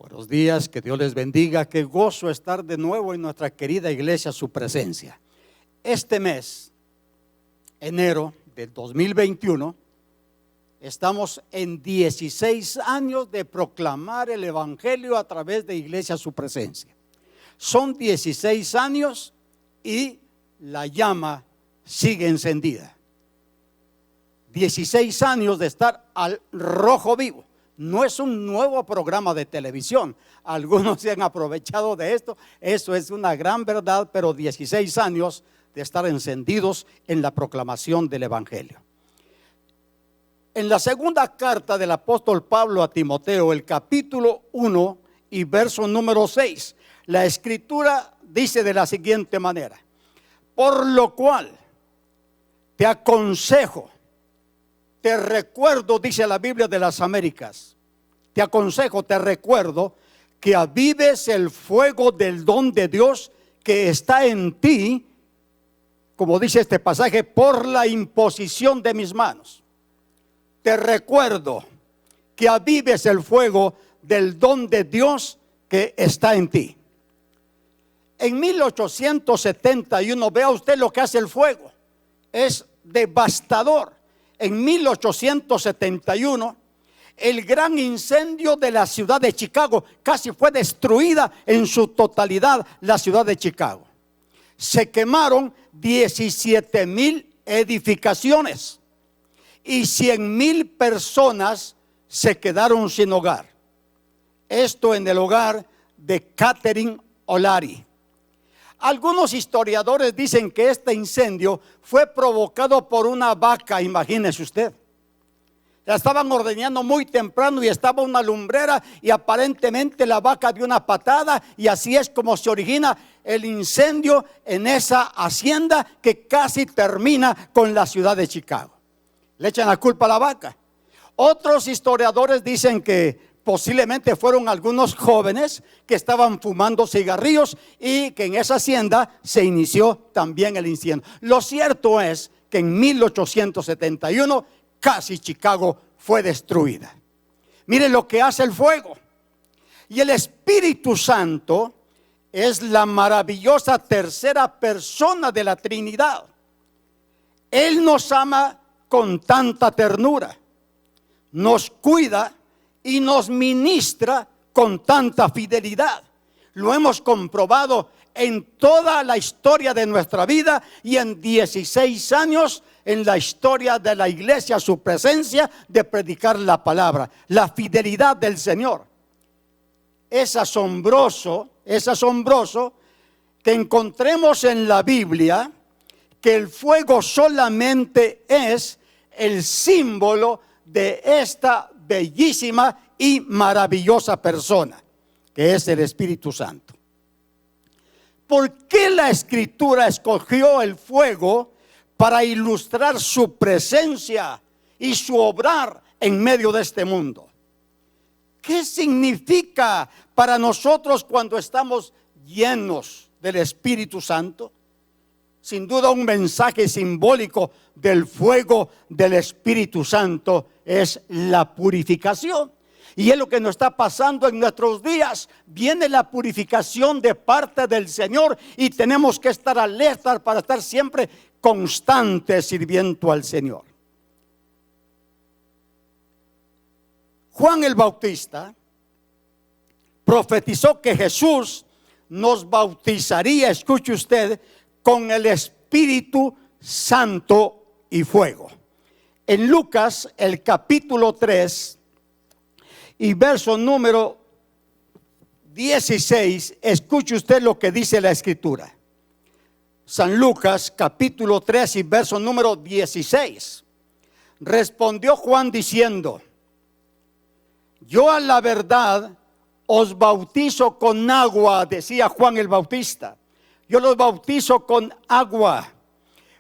Buenos días, que Dios les bendiga. Qué gozo estar de nuevo en nuestra querida iglesia, su presencia. Este mes, enero del 2021, estamos en 16 años de proclamar el evangelio a través de iglesia, su presencia. Son 16 años y la llama sigue encendida. 16 años de estar al rojo vivo. No es un nuevo programa de televisión. Algunos se han aprovechado de esto. Eso es una gran verdad, pero 16 años de estar encendidos en la proclamación del evangelio. En la segunda carta del apóstol Pablo a Timoteo, el capítulo 1 y verso número 6, la escritura dice de la siguiente manera: por lo cual te aconsejo, te recuerdo, dice la Biblia de las Américas, te aconsejo, te recuerdo que avives el fuego del don de Dios que está en ti, como dice este pasaje, por la imposición de mis manos. Te recuerdo que avives el fuego del don de Dios que está en ti. En 1871, vea usted lo que hace el fuego, es devastador. En 1871, el gran incendio de la ciudad de Chicago, casi fue destruida en su totalidad la ciudad de Chicago. Se quemaron 17,000 edificaciones y 100,000 personas se quedaron sin hogar. Esto en el hogar de Catherine O'Leary. Algunos historiadores dicen que este incendio fue provocado por una vaca, imagínese usted. La estaban ordeñando muy temprano y estaba una lumbrera y aparentemente la vaca dio una patada y así es como se origina el incendio en esa hacienda que casi termina con la ciudad de Chicago. Le echan la culpa a la vaca. Otros historiadores dicen que posiblemente fueron algunos jóvenes que estaban fumando cigarrillos y que en esa hacienda se inició también el incendio. Lo cierto es que en 1871 casi Chicago fue destruida. Miren lo que hace el fuego. Y el Espíritu Santo es la maravillosa tercera persona de la Trinidad. Él nos ama con tanta ternura, nos cuida y nos ministra con tanta fidelidad. Lo hemos comprobado en toda la historia de nuestra vida y en 16 años en la historia de la iglesia, su presencia de predicar la palabra, la fidelidad del Señor. Es asombroso que encontremos en la Biblia que el fuego solamente es el símbolo de esta bellísima y maravillosa persona que es el Espíritu Santo. ¿Por qué la Escritura escogió el fuego para ilustrar su presencia y su obrar en medio de este mundo? ¿Qué significa para nosotros cuando estamos llenos del Espíritu Santo? Sin duda un mensaje simbólico del fuego del Espíritu Santo es la purificación. Y es lo que nos está pasando en nuestros días. Viene la purificación de parte del Señor y tenemos que estar alertas para estar siempre constantes sirviendo al Señor. Juan el Bautista profetizó que Jesús nos bautizaría, escuche usted, con el Espíritu Santo y fuego. En Lucas, el capítulo 3 y verso número 16, escuche usted lo que dice la Escritura. San Lucas, capítulo 3 y verso número 16. Respondió Juan diciendo: yo a la verdad os bautizo con agua, decía Juan el Bautista. Yo los bautizo con agua,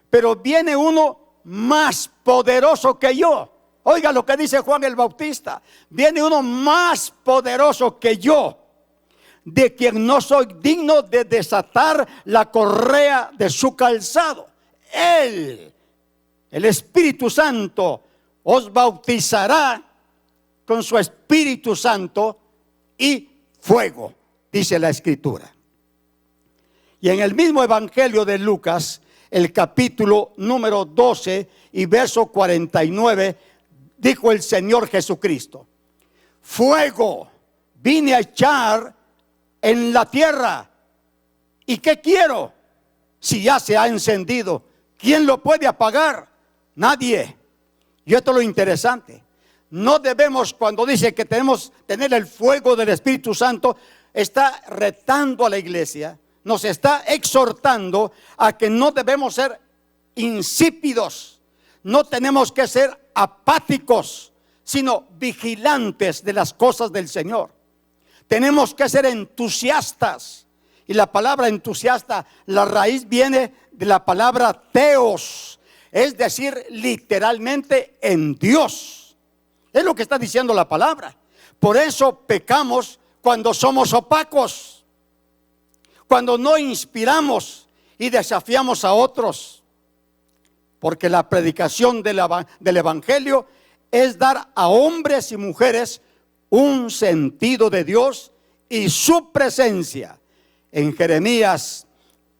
pero viene uno más poderoso que yo. Oiga lo que dice Juan el Bautista: viene uno más poderoso que yo, de quien no soy digno de desatar la correa de su calzado. Él, el Espíritu Santo, os bautizará con su Espíritu Santo y fuego, dice la Escritura. Y en el mismo Evangelio de Lucas, el capítulo número 12 y verso 49, dijo el Señor Jesucristo: fuego vine a echar en la tierra. ¿Y qué quiero? Si ya se ha encendido, ¿quién lo puede apagar? Nadie. Y esto es lo interesante. No debemos, cuando dice que tenemos que tener el fuego del Espíritu Santo, está retando a la iglesia, nos está exhortando a que no debemos ser insípidos, no tenemos que ser apáticos, sino vigilantes de las cosas del Señor. Tenemos que ser entusiastas. Y la palabra entusiasta, la raíz viene de la palabra teos, es decir, literalmente en Dios. Es lo que está diciendo la palabra. Por eso pecamos cuando somos opacos, cuando no inspiramos y desafiamos a otros. Porque la predicación del Evangelio es dar a hombres y mujeres un sentido de Dios y su presencia. En Jeremías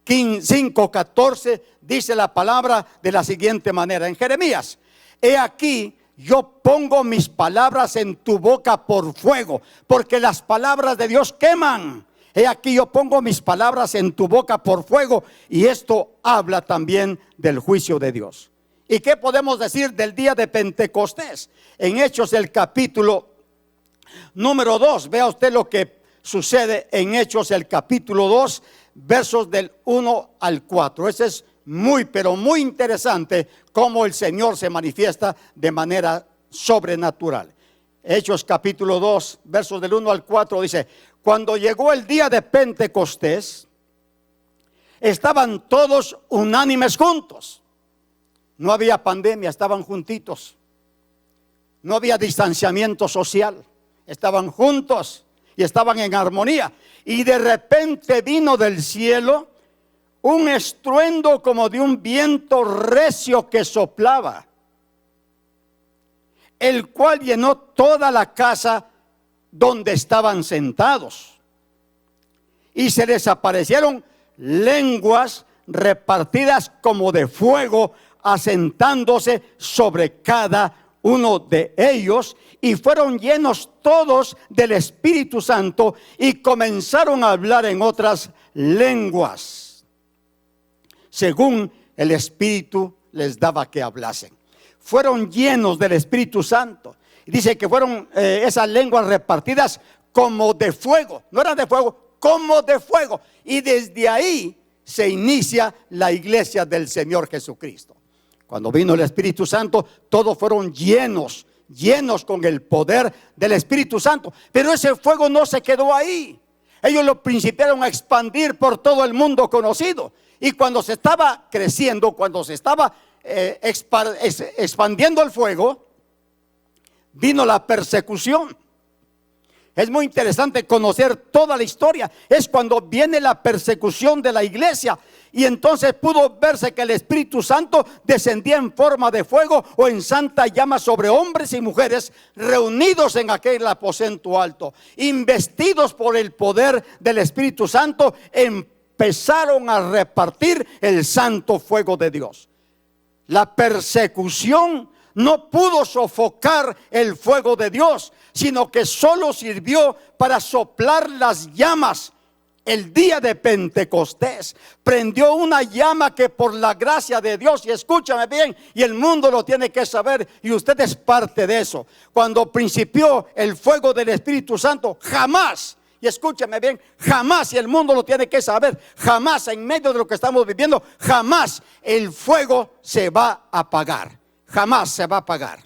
5:14 dice la palabra de la siguiente manera. En Jeremías: he aquí, yo pongo mis palabras en tu boca por fuego, porque las palabras de Dios queman. He aquí, yo pongo mis palabras en tu boca por fuego. Y esto habla también del juicio de Dios. ¿Y qué podemos decir del día de Pentecostés? En Hechos el capítulo número 2, vea usted lo que sucede en Hechos el capítulo 2, versos del 1 al 4. Ese es muy, pero muy interesante cómo el Señor se manifiesta de manera sobrenatural. Hechos capítulo 2, versos del 1 al 4 dice: cuando llegó el día de Pentecostés, estaban todos unánimes juntos. No había pandemia, estaban juntitos. No había distanciamiento social, estaban juntos y estaban en armonía. Y de repente vino del cielo un estruendo como de un viento recio que soplaba, el cual llenó toda la casa donde estaban sentados. Y se les aparecieron lenguas repartidas como de fuego, asentándose sobre cada uno de ellos, y fueron llenos todos del Espíritu Santo y comenzaron a hablar en otras lenguas, según el Espíritu les daba que hablasen. Fueron llenos del Espíritu Santo. Dice que fueron esas lenguas repartidas como de fuego. No eran de fuego, como de fuego. Y desde ahí se inicia la iglesia del Señor Jesucristo. Cuando vino el Espíritu Santo, todos fueron llenos con el poder del Espíritu Santo. Pero ese fuego no se quedó ahí. Ellos lo principiaron a expandir por todo el mundo conocido. Y cuando se estaba creciendo, cuando se estaba expandiendo el fuego, vino la persecución. Es muy interesante conocer toda la historia. Es cuando viene la persecución de la iglesia. Y entonces pudo verse que el Espíritu Santo descendía en forma de fuego o en santa llama sobre hombres y mujeres reunidos en aquel aposento alto. Investidos por el poder del Espíritu Santo, empezaron a repartir el santo fuego de Dios. La persecución no pudo sofocar el fuego de Dios, sino que solo sirvió para soplar las llamas. El día de Pentecostés prendió una llama que por la gracia de Dios, y escúchame bien, y el mundo lo tiene que saber, y usted es parte de eso. Cuando principió el fuego del Espíritu Santo, jamás, y escúchame bien, jamás, y el mundo lo tiene que saber, jamás en medio de lo que estamos viviendo, jamás el fuego se va a apagar. Jamás se va a apagar.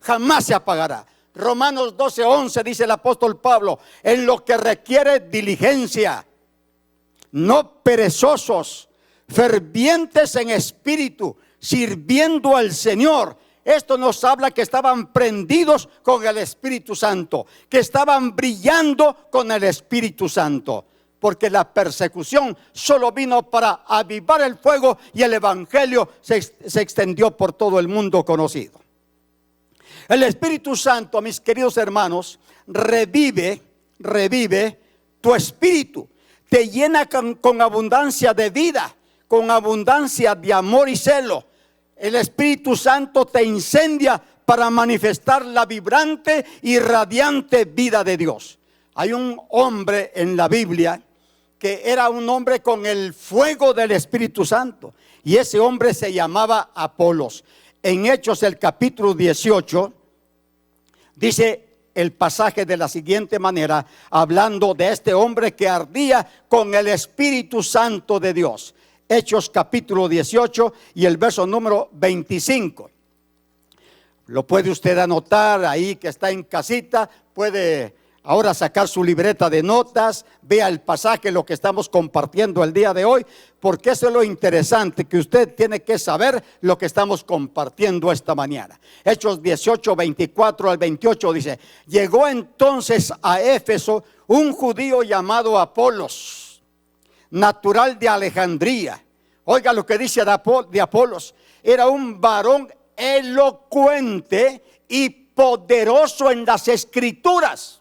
Jamás se apagará. Romanos 12:11 dice el apóstol Pablo: en lo que requiere diligencia, no perezosos, fervientes en espíritu, sirviendo al Señor. Esto nos habla que estaban prendidos con el Espíritu Santo, que estaban brillando con el Espíritu Santo. Porque la persecución solo vino para avivar el fuego, y el evangelio se extendió por todo el mundo conocido. El Espíritu Santo, mis queridos hermanos, revive revive tu espíritu, te llena con abundancia de vida, con abundancia de amor y celo. El Espíritu Santo te incendia para manifestar la vibrante y radiante vida de Dios. Hay un hombre en la Biblia que era un hombre con el fuego del Espíritu Santo, y ese hombre se llamaba Apolos. En Hechos, el capítulo 18, dice el pasaje de la siguiente manera, hablando de este hombre que ardía con el Espíritu Santo de Dios. Hechos capítulo 18 y el verso número 25. Lo puede usted anotar ahí que está en casita, puede ahora sacar su libreta de notas, vea el pasaje, lo que estamos compartiendo el día de hoy, porque eso es lo interesante, que usted tiene que saber lo que estamos compartiendo esta mañana. Hechos 18, 24 al 28 dice: llegó entonces a Éfeso un judío llamado Apolos, natural de Alejandría. Oiga lo que dice de Apolos: era un varón elocuente y poderoso en las escrituras.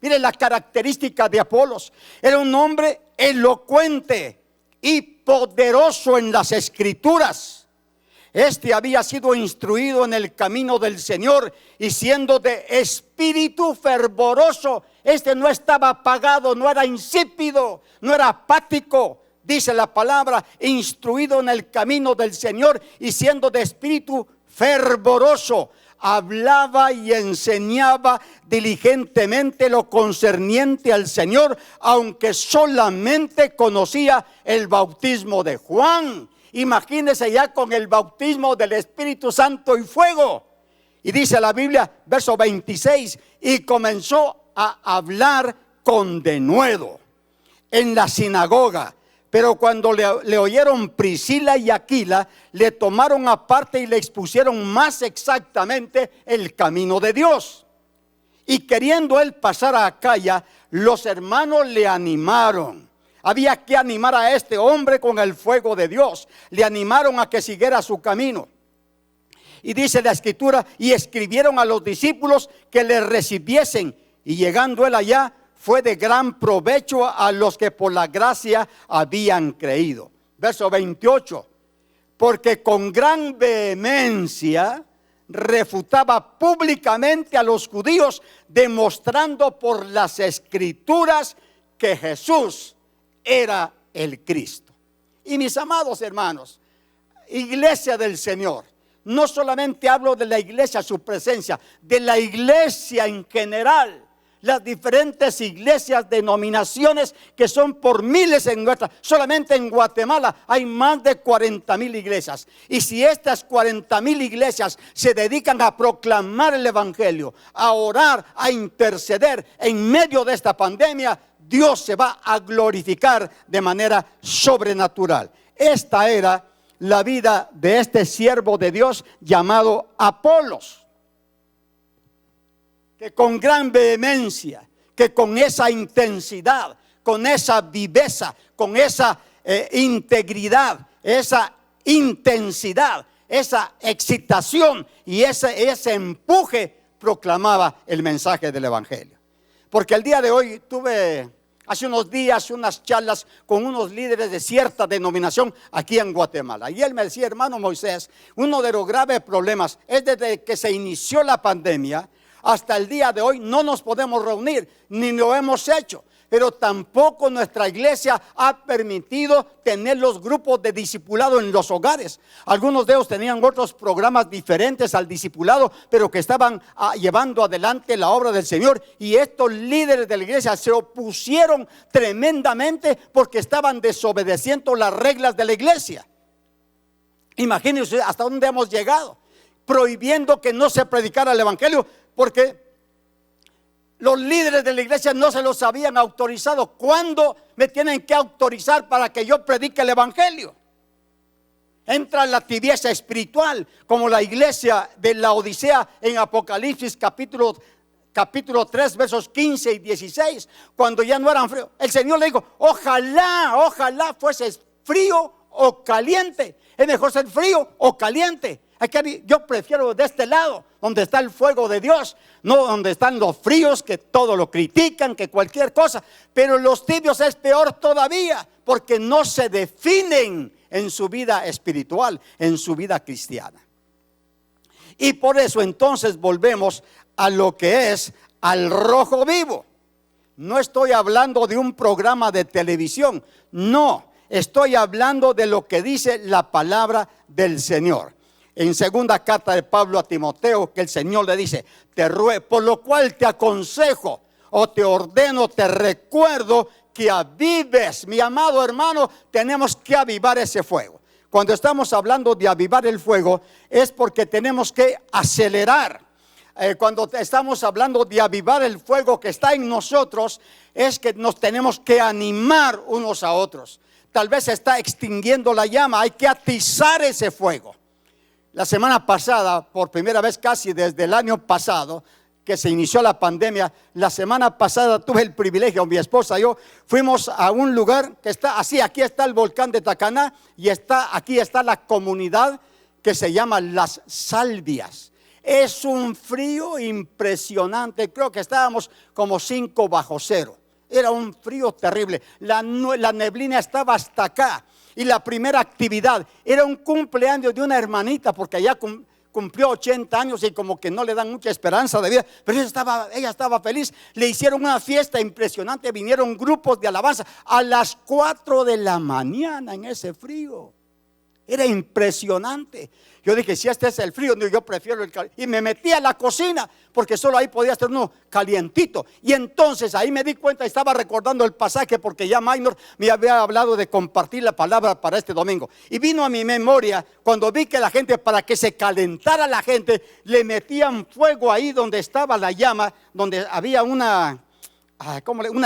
Mire la característica de Apolos: era un hombre elocuente y poderoso en las escrituras. Este había sido instruido en el camino del Señor, y siendo de espíritu fervoroso, este no estaba apagado, no era insípido, no era apático. Dice la palabra, instruido en el camino del Señor y siendo de espíritu fervoroso, hablaba y enseñaba diligentemente lo concerniente al Señor, aunque solamente conocía el bautismo de Juan. Imagínese ya con el bautismo del Espíritu Santo y fuego. Y dice la Biblia, verso 26, y comenzó a hablar con denuedo en la sinagoga. Pero cuando le oyeron Priscila y Aquila, le tomaron aparte y le expusieron más exactamente el camino de Dios. Y queriendo él pasar a Acaya, los hermanos le animaron. Había que animar a este hombre con el fuego de Dios. Le animaron a que siguiera su camino. Y dice la Escritura, y escribieron a los discípulos que le recibiesen. Y llegando él allá, fue de gran provecho a los que por la gracia habían creído. Verso 28. Porque con gran vehemencia refutaba públicamente a los judíos, demostrando por las escrituras que Jesús era el Cristo. Y mis amados hermanos, iglesia del Señor, no solamente hablo de la iglesia, su presencia, de la iglesia en general. Las diferentes iglesias, denominaciones que son por miles en nuestra. Solamente en Guatemala hay más de 40,000 iglesias. Y si estas 40,000 iglesias se dedican a proclamar el evangelio, a orar, a interceder en medio de esta pandemia, Dios se va a glorificar de manera sobrenatural. Esta era la vida de este siervo de Dios llamado Apolos, que con gran vehemencia, que con esa intensidad, con esa viveza, con esa integridad, esa intensidad, esa excitación y ese empuje proclamaba el mensaje del evangelio. Porque el día de hoy tuve hace unos días unas charlas con unos líderes de cierta denominación aquí en Guatemala, y él me decía: hermano Moisés, uno de los graves problemas es desde que se inició la pandemia hasta el día de hoy no nos podemos reunir, ni lo hemos hecho. Pero tampoco nuestra iglesia ha permitido tener los grupos de discipulado en los hogares. Algunos de ellos tenían otros programas diferentes al discipulado, pero que estaban llevando adelante la obra del Señor. Y estos líderes de la iglesia se opusieron tremendamente porque estaban desobedeciendo las reglas de la iglesia. Imagínense hasta dónde hemos llegado, prohibiendo que no se predicara el evangelio, porque los líderes de la iglesia no se los habían autorizado. ¿Cuándo me tienen que autorizar para que yo predique el evangelio? Entra la tibieza espiritual, como la iglesia de la Odisea en Apocalipsis capítulo 3 versos 15 y 16, cuando ya no eran fríos. El Señor le dijo: ojalá fuese frío o caliente. Es mejor ser frío o caliente. Yo prefiero de este lado, donde está el fuego de Dios, no donde están los fríos que todo lo critican, que cualquier cosa. Pero los tibios es peor todavía, porque no se definen en su vida espiritual, en su vida cristiana. Y por eso entonces volvemos a lo que es al rojo vivo. No estoy hablando de un programa de televisión, no, estoy hablando de lo que dice la palabra del Señor. En segunda carta de Pablo a Timoteo, que el Señor le dice, te ruego, por lo cual te aconsejo, o te ordeno, te recuerdo que avives. Mi amado hermano, tenemos que avivar ese fuego. Cuando estamos hablando de avivar el fuego, es porque tenemos que acelerar. Cuando estamos hablando de avivar el fuego que está en nosotros, es que nos tenemos que animar unos a otros. Tal vez se está extinguiendo la llama, hay que atizar ese fuego. La semana pasada, por primera vez casi desde el año pasado, que se inició la pandemia, la semana pasada tuve el privilegio, mi esposa y yo, fuimos a un lugar que está así, aquí está el volcán de Tacaná y aquí está la comunidad que se llama Las Salvias. Es un frío impresionante, creo que estábamos como 5 bajo cero. Era un frío terrible, la neblina estaba hasta acá. Y la primera actividad era un cumpleaños de una hermanita, porque allá cumplió 80 años y como que no le dan mucha esperanza de vida. Pero ella estaba feliz, le hicieron una fiesta impresionante, vinieron grupos de alabanza a las 4 de la mañana en ese frío. Era impresionante. Yo dije, si este es el frío, yo prefiero el calor. Y me metí a la cocina, porque solo ahí podía estar uno calientito. Y entonces ahí me di cuenta, estaba recordando el pasaje, porque ya Maynor me había hablado de compartir la palabra para este domingo. Y vino a mi memoria cuando vi que la gente, para que se calentara la gente, le metían fuego ahí donde estaba la llama, donde había una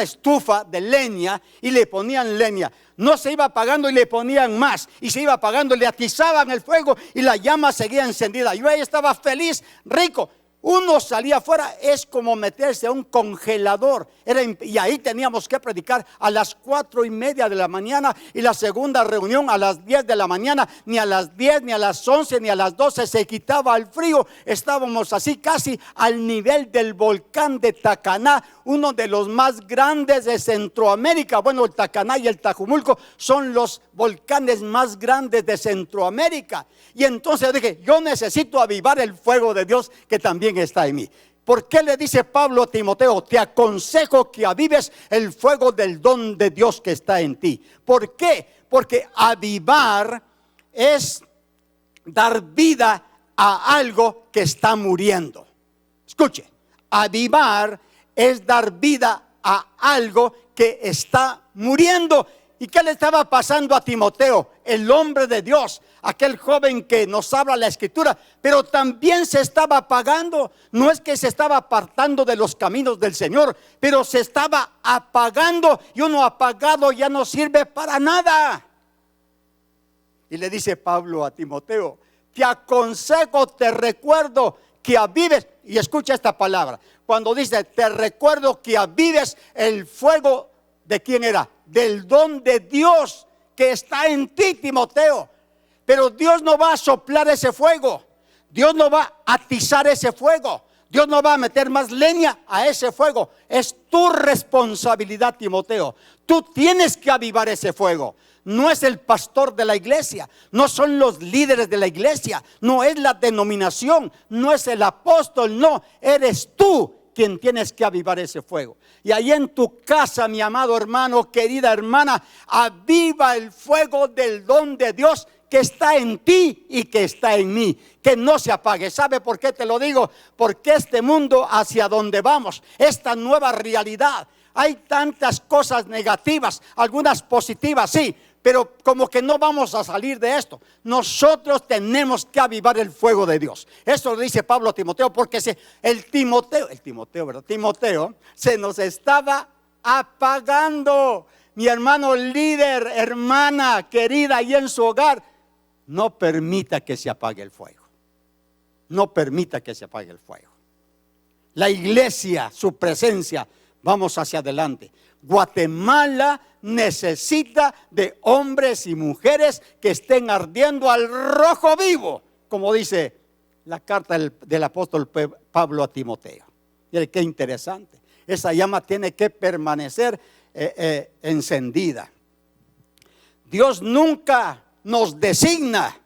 estufa de leña, y le ponían leña. No se iba apagando y le ponían más, y se iba apagando, le atizaban el fuego y la llama seguía encendida. Yo ahí estaba feliz, rico. Uno salía afuera, es como meterse a un congelador. Y ahí teníamos que predicar a las 4:30 de la mañana, y la segunda reunión a las 10 de la mañana. Ni a las 10, ni a las 11, ni a las 12 se quitaba el frío. Estábamos así casi al nivel del volcán de Tacaná, uno de los más grandes de Centroamérica. Bueno, el Tacaná y el Tajumulco son los volcanes más grandes de Centroamérica. Y entonces dije, yo necesito avivar el fuego de Dios que también está en mí. ¿Por qué le dice Pablo a Timoteo? Te aconsejo que avives el fuego del don de Dios que está en ti. ¿Por qué? Porque avivar es dar vida a algo que está muriendo. Escuche, avivar es dar vida a algo que está muriendo. ¿Y qué le estaba pasando a Timoteo, el hombre de Dios, aquel joven que nos habla la Escritura? Pero también se estaba apagando. No es que se estaba apartando de los caminos del Señor, pero se estaba apagando, y uno apagado ya no sirve para nada. Y le dice Pablo a Timoteo, te aconsejo, te recuerdo que avives. Y escucha esta palabra, cuando dice te recuerdo que avives el fuego. ¿De quién era? Del don de Dios que está en ti, Timoteo. Pero Dios no va a soplar ese fuego. Dios no va a atizar ese fuego. Dios no va a meter más leña a ese fuego. Es tu responsabilidad, Timoteo. Tú tienes que avivar ese fuego. No es el pastor de la iglesia, no son los líderes de la iglesia, no es la denominación, no es el apóstol, no, eres tú quien tienes que avivar ese fuego. Y ahí en tu casa, mi amado hermano, querida hermana, aviva el fuego del don de Dios que está en ti y que está en mí, que no se apague. ¿Sabe por qué te lo digo? Porque este mundo hacia donde vamos, esta nueva realidad, hay tantas cosas negativas, algunas positivas, sí, pero como que no vamos a salir de esto. Nosotros tenemos que avivar el fuego de Dios. Eso lo dice Pablo a Timoteo, porque Timoteo se nos estaba apagando. Mi hermano líder, hermana querida, ahí en su hogar, no permita que se apague el fuego. No permita que se apague el fuego. La iglesia, su presencia, vamos hacia adelante. Guatemala necesita de hombres y mujeres que estén ardiendo al rojo vivo como dice la carta del apóstol Pablo a Timoteo. Mire qué interesante. Esa llama tiene que permanecer encendida. Dios nunca nos designa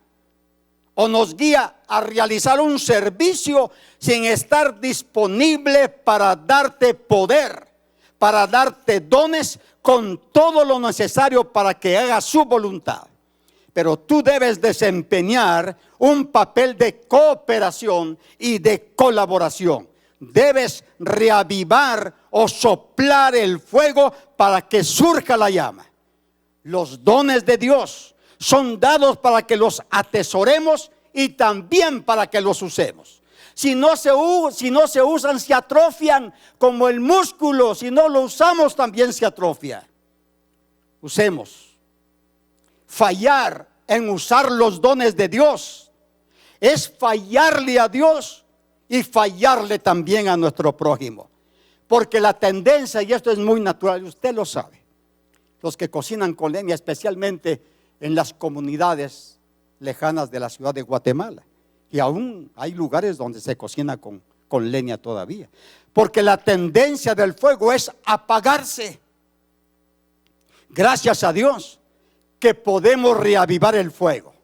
o nos guía a realizar un servicio sin estar disponible para darte poder, para darte dones con todo lo necesario para que hagas su voluntad. Pero tú debes desempeñar un papel de cooperación y de colaboración. Debes reavivar o soplar el fuego para que surja la llama. Los dones de Dios son dados para que los atesoremos y también para que los usemos. Si no se usan, se atrofian como el músculo. Si no lo usamos, también se atrofia. Usemos. Fallar en usar los dones de Dios es fallarle a Dios y fallarle también a nuestro prójimo. Porque la tendencia, y esto es muy natural, usted lo sabe, los que cocinan con leña, especialmente en las comunidades lejanas de la ciudad de Guatemala. Y aún hay lugares donde se cocina con leña todavía. Porque la tendencia del fuego es apagarse. Gracias a Dios que podemos reavivar el fuego.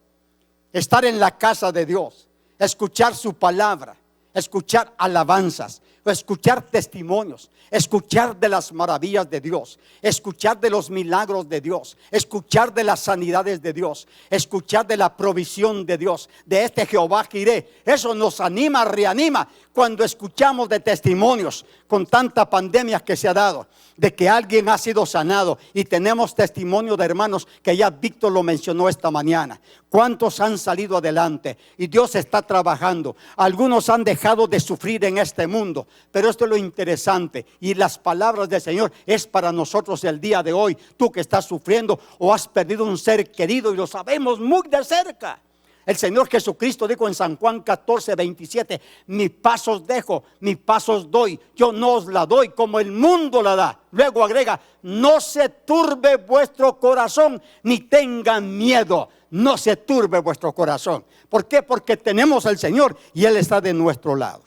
Estar en la casa de Dios, escuchar su palabra, escuchar alabanzas, escuchar testimonios, escuchar de las maravillas de Dios, escuchar de los milagros de Dios, escuchar de las sanidades de Dios, escuchar de la provisión de Dios, de este Jehová Jireh. Eso nos anima, reanima cuando escuchamos de testimonios con tanta pandemia que se ha dado, de que alguien ha sido sanado, y tenemos testimonio de hermanos que ya Víctor lo mencionó esta mañana. ¿Cuántos han salido adelante? Y Dios está trabajando. Algunos han dejado de sufrir en este mundo, pero esto es lo interesante, y las palabras del Señor es para nosotros el día de hoy. Tú que estás sufriendo o has perdido un ser querido, y lo sabemos muy de cerca. El Señor Jesucristo dijo en San Juan 14:27: mi paz os dejo, mi paz os doy, yo no os la doy como el mundo la da. Luego agrega: no se turbe vuestro corazón, ni tengan miedo. No se turbe vuestro corazón. ¿Por qué? Porque tenemos al Señor y Él está de nuestro lado.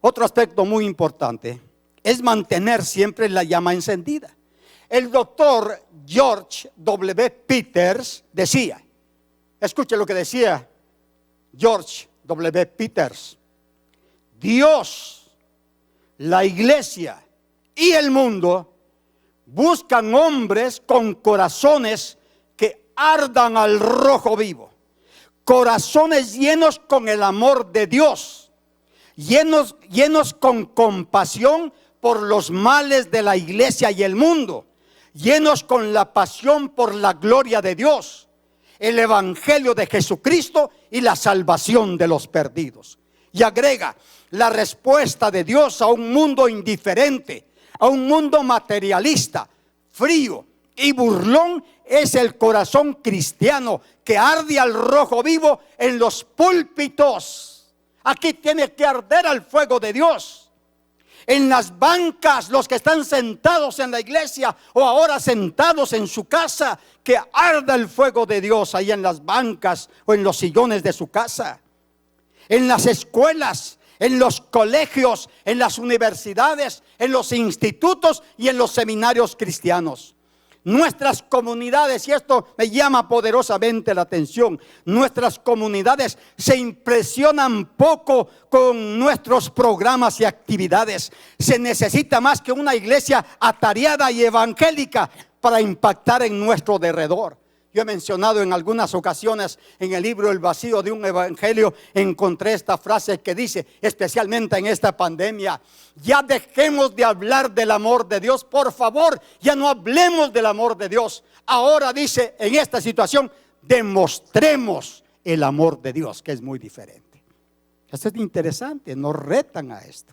Otro aspecto muy importante es mantener siempre la llama encendida. El doctor George W. Peters decía, escuche lo que decía George W. Peters: Dios, la iglesia y el mundo buscan hombres con corazones que ardan al rojo vivo, corazones llenos con el amor de Dios, llenos con compasión por los males de la iglesia y el mundo, llenos con la pasión por la gloria de Dios, el evangelio de Jesucristo y la salvación de los perdidos. Y agrega: la respuesta de Dios a un mundo indiferente, a un mundo materialista, frío y burlón, es el corazón cristiano que arde al rojo vivo en los púlpitos. Aquí tiene que arder al fuego de Dios. En las bancas, los que están sentados en la iglesia o ahora sentados en su casa, que arda el fuego de Dios ahí en las bancas o en los sillones de su casa. En las escuelas, en los colegios, en las universidades, en los institutos y en los seminarios cristianos. Nuestras comunidades, y esto me llama poderosamente la atención, nuestras comunidades se impresionan poco con nuestros programas y actividades. Se necesita más que una iglesia atareada y evangélica para impactar en nuestro derredor. Yo he mencionado en algunas ocasiones en el libro El vacío de un evangelio, encontré esta frase que dice, especialmente en esta pandemia: ya dejemos de hablar del amor de Dios, por favor, ya no hablemos del amor de Dios. Ahora, dice, en esta situación, demostremos el amor de Dios, que es muy diferente. Esto es interesante, nos retan a esto.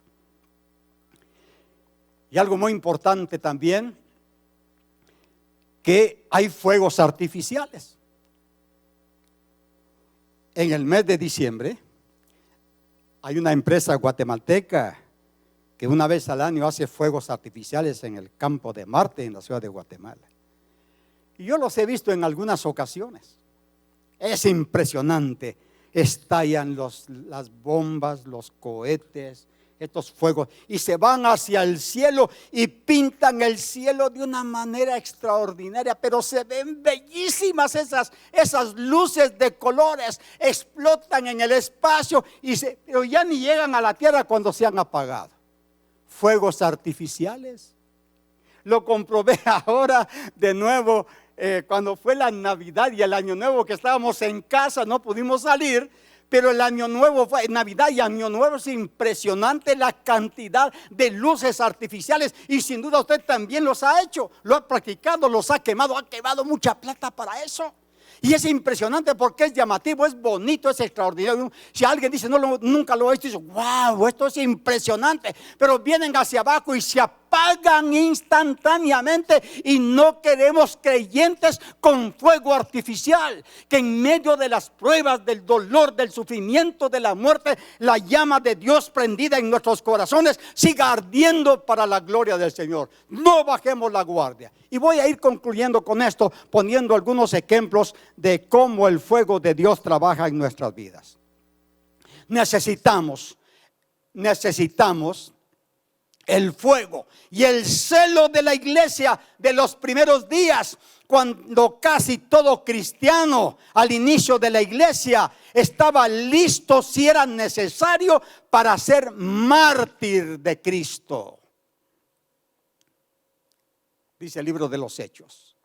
Y algo muy importante también, que hay fuegos artificiales. En el mes de diciembre hay una empresa guatemalteca que una vez al año hace fuegos artificiales en el campo de Marte, en la ciudad de Guatemala. Y yo los he visto en algunas ocasiones. Es impresionante. Estallan las bombas, los cohetes, estos fuegos, y se van hacia el cielo y pintan el cielo de una manera extraordinaria, pero se ven bellísimas esas luces de colores, explotan en el espacio, pero ya ni llegan a la tierra cuando se han apagado. Fuegos artificiales. Lo comprobé ahora de nuevo cuando fue la Navidad y el Año Nuevo, que estábamos en casa, no pudimos salir. Pero el Año Nuevo, Navidad y Año Nuevo, es impresionante la cantidad de luces artificiales. Y sin duda usted también los ha hecho, lo ha practicado, los ha quemado mucha plata para eso. Y es impresionante porque es llamativo, es bonito, es extraordinario. Si alguien dice, nunca lo he visto, dice, wow, esto es impresionante. Pero vienen hacia abajo y se apagan instantáneamente. Y no queremos creyentes con fuego artificial. Que en medio de las pruebas, del dolor, del sufrimiento, de la muerte, la llama de Dios prendida en nuestros corazones siga ardiendo para la gloria del Señor. No bajemos la guardia. Y voy a ir concluyendo con esto, poniendo algunos ejemplos de cómo el fuego de Dios trabaja en nuestras vidas. Necesitamos el fuego y el celo de la iglesia de los primeros días, cuando casi todo cristiano al inicio de la iglesia estaba listo, si era necesario, para ser mártir de Cristo. Dice el libro de los Hechos.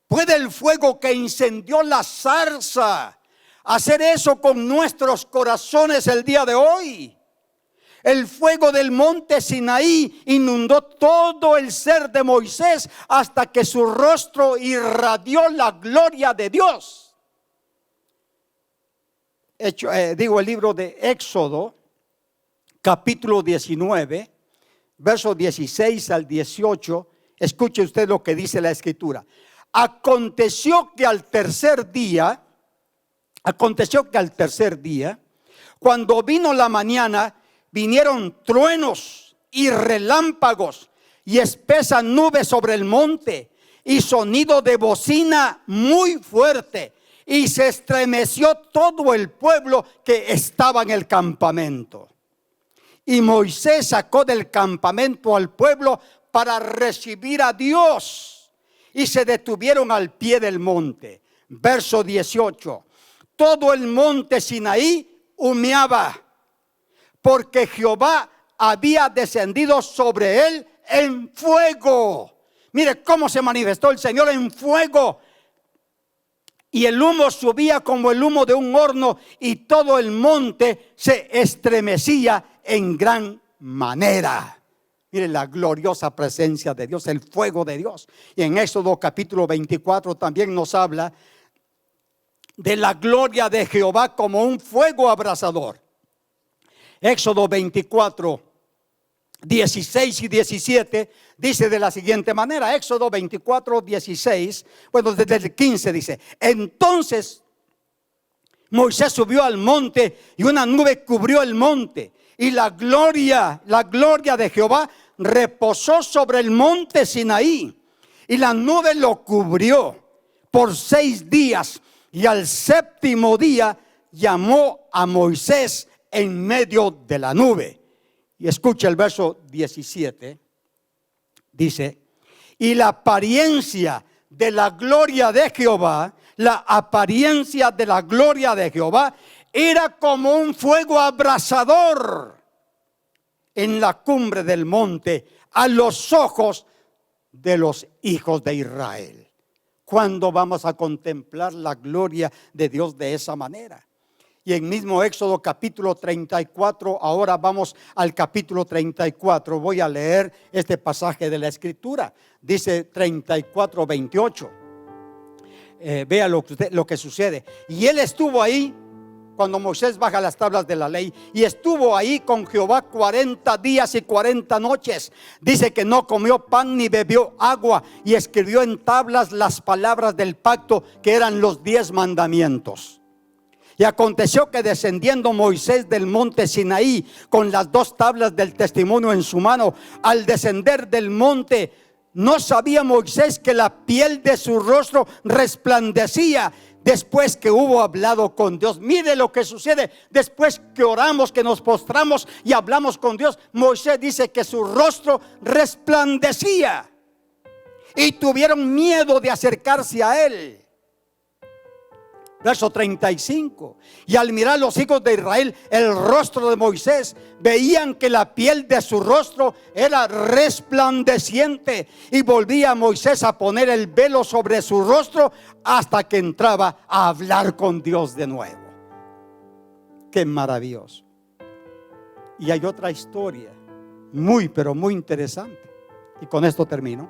¿Puede el fuego que incendió la zarza hacer eso con nuestros corazones el día de hoy? El fuego del monte Sinaí inundó todo el ser de Moisés hasta que su rostro irradió la gloria de Dios. El libro de Éxodo, capítulo 19, versos 16 al 18. Escuche usted lo que dice la Escritura. Aconteció que al tercer día, cuando vino la mañana, vinieron truenos y relámpagos y espesa nube sobre el monte y sonido de bocina muy fuerte, y se estremeció todo el pueblo que estaba en el campamento. Y Moisés sacó del campamento al pueblo para recibir a Dios, y se detuvieron al pie del monte. Verso 18. Todo el monte Sinaí humeaba, porque Jehová había descendido sobre él en fuego. Mire cómo se manifestó el Señor en fuego. Y el humo subía como el humo de un horno, y todo el monte se estremecía en gran manera. Mire la gloriosa presencia de Dios, el fuego de Dios. Y en Éxodo capítulo 24 también nos habla de la gloria de Jehová como un fuego abrasador. Éxodo 24, 16 y 17 dice de la siguiente manera. Éxodo 24, 16, bueno, desde el 15 dice: entonces Moisés subió al monte, y una nube cubrió el monte, y la gloria de Jehová reposó sobre el monte Sinaí, y la nube lo cubrió por 6 días, y al séptimo día llamó a Moisés en medio de la nube. Y escucha el verso 17, dice: y la apariencia de la gloria de Jehová, era como un fuego abrasador en la cumbre del monte a los ojos de los hijos de Israel. ¿Cuándo vamos a contemplar la gloria de Dios de esa manera? Y en mismo Éxodo capítulo 34, ahora vamos al capítulo 34. Voy a leer este pasaje de la Escritura. Dice 34, 28. Vea lo que sucede. Y él estuvo ahí cuando Moisés baja las tablas de la ley, y estuvo ahí con Jehová 40 días y 40 noches. Dice que no comió pan ni bebió agua, y escribió en tablas las palabras del pacto, que eran los 10 mandamientos. Y aconteció que descendiendo Moisés del monte Sinaí con las 2 tablas del testimonio en su mano, al descender del monte ¿No sabía Moisés que la piel de su rostro resplandecía después que hubo hablado con Dios? Mire lo que sucede después que oramos, que nos postramos y hablamos con Dios. Moisés dice que su rostro resplandecía y tuvieron miedo de acercarse a él. Verso 35. Y al mirar los hijos de Israel el rostro de Moisés, veían que la piel de su rostro era resplandeciente. Y volvía Moisés a poner el velo sobre su rostro hasta que entraba a hablar con Dios de nuevo. Qué maravilloso. Y hay otra historia muy, pero muy interesante. Y con esto termino.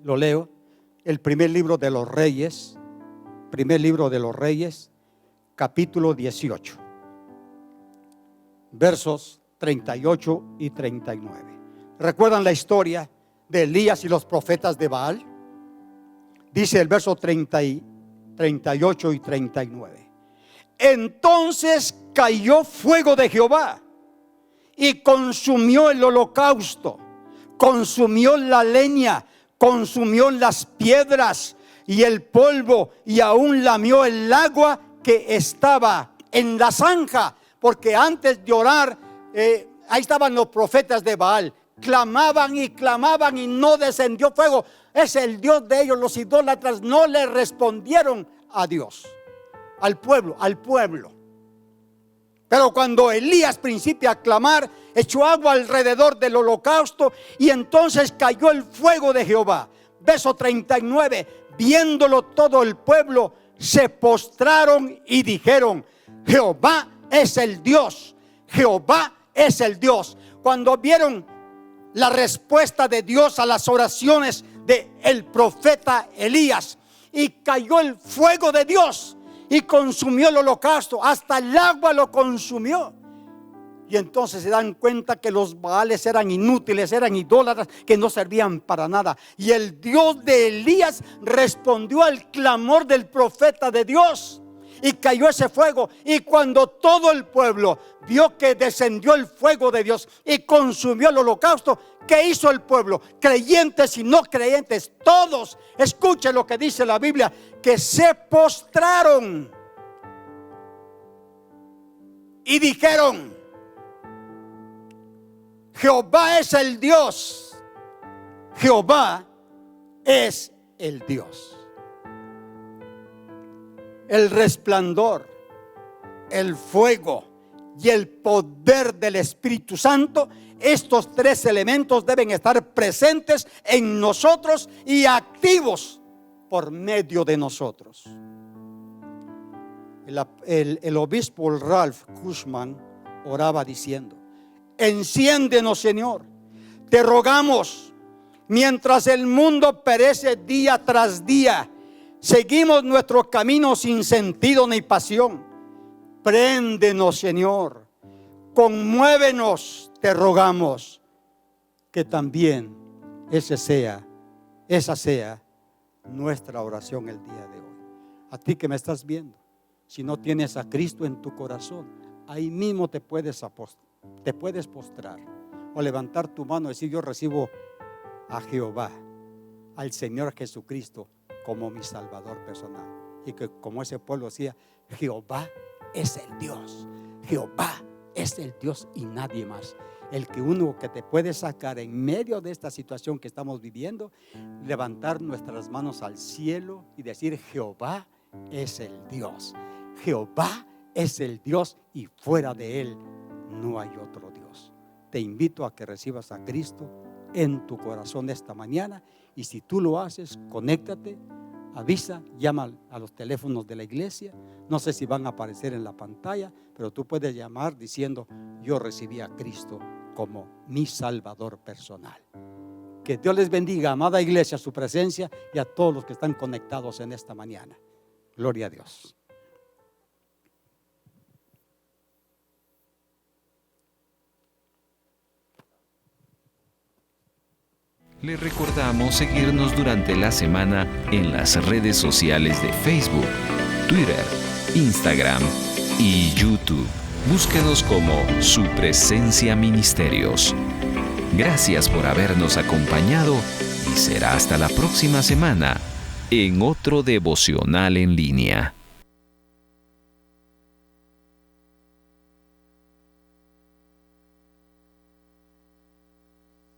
Lo leo. El primer libro de los Reyes. Primer libro de los Reyes, capítulo 18, versos 38 y 39. ¿Recuerdan la historia de Elías y los profetas de Baal? Dice el verso 38 y 39. Entonces cayó fuego de Jehová y consumió el holocausto, consumió la leña, consumió las piedras y el polvo, y aún lamió el agua que estaba en la zanja. Porque antes de orar, ahí estaban los profetas de Baal, clamaban y no descendió fuego. Es el Dios de ellos. Los idólatras no le respondieron a Dios, al pueblo. Pero cuando Elías principia a clamar, echó agua alrededor del holocausto y entonces cayó el fuego de Jehová. Verso 39. Viéndolo todo el pueblo, se postraron y dijeron: Jehová es el Dios, Jehová es el Dios. Cuando vieron la respuesta de Dios a las oraciones del profeta Elías, y cayó el fuego de Dios y consumió el holocausto, hasta el agua lo consumió. Y entonces se dan cuenta que los Baales eran inútiles, eran idólatras, que no servían para nada. Y el Dios de Elías respondió al clamor del profeta de Dios, y cayó ese fuego. Y cuando todo el pueblo vio que descendió el fuego de Dios y consumió el holocausto, ¿qué hizo el pueblo? Creyentes y no creyentes, todos, escuchen lo que dice la Biblia, que se postraron y dijeron: Jehová es el Dios, Jehová es el Dios. El resplandor, el fuego y el poder del Espíritu Santo, estos tres elementos deben estar presentes en nosotros y activos por medio de nosotros. El obispo Ralph Cushman oraba diciendo: enciéndenos, Señor, te rogamos, mientras el mundo perece día tras día, seguimos nuestro camino sin sentido ni pasión. Préndenos, Señor, conmuévenos, te rogamos, que también esa sea nuestra oración el día de hoy. A ti que me estás viendo, si no tienes a Cristo en tu corazón, ahí mismo te puedes postrar o levantar tu mano y decir: yo recibo a Jehová, al Señor Jesucristo, como mi Salvador personal. Y que como ese pueblo decía: Jehová es el Dios, Jehová es el Dios y nadie más. El que uno que te puede sacar en medio de esta situación que estamos viviendo, levantar nuestras manos al cielo y decir: Jehová es el Dios, Jehová es el Dios, y fuera de él no hay otro Dios. Te invito a que recibas a Cristo en tu corazón esta mañana, y si tú lo haces, conéctate, avisa, llama a los teléfonos de la iglesia. No sé si van a aparecer en la pantalla, pero tú puedes llamar diciendo: yo recibí a Cristo como mi Salvador personal. Que Dios les bendiga, amada iglesia, su presencia, y a todos los que están conectados en esta mañana. Gloria a Dios. Le recordamos seguirnos durante la semana en las redes sociales de Facebook, Twitter, Instagram y YouTube. Búsquenos como Su Presencia Ministerios. Gracias por habernos acompañado y será hasta la próxima semana en otro devocional en línea.